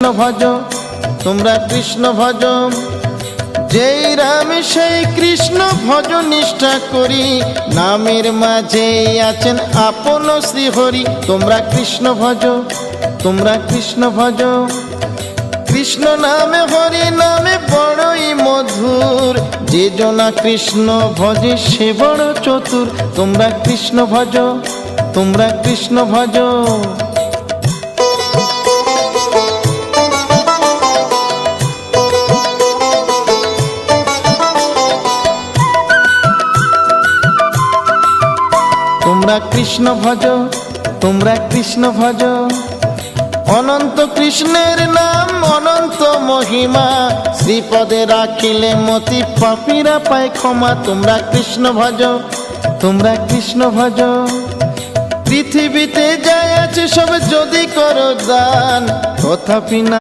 ভজ, তোমরা কৃষ্ণ ভজ। যেই রাম সেই কৃষ্ণ ভজ নিষ্ঠা করি, নামের মাঝে আছেন আপন শ্রীহরি। তোমরা কৃষ্ণ ভজ, তোমরা কৃষ্ণ ভজ। কৃষ্ণ নামে হরি নামে বড়ই মধুর, যে জনা কৃষ্ণ ভজে সে বড় চতুর। তোমরা কৃষ্ণ ভজ, তোমরা কৃষ্ণ ভজ। তোমরা কৃষ্ণ ভজ, তোমরা কৃষ্ণ ভজ। অনন্ত কৃষ্ণের নাম অনন্ত মহিমা, শ্রীপদে রাখিলে মতি পাপীরা পায় ক্ষমা। তোমরা কৃষ্ণ ভজ, তোমরা কৃষ্ণ ভজ। পৃথিবীতে যাই আছে সব যদি করো দান, তথাপি না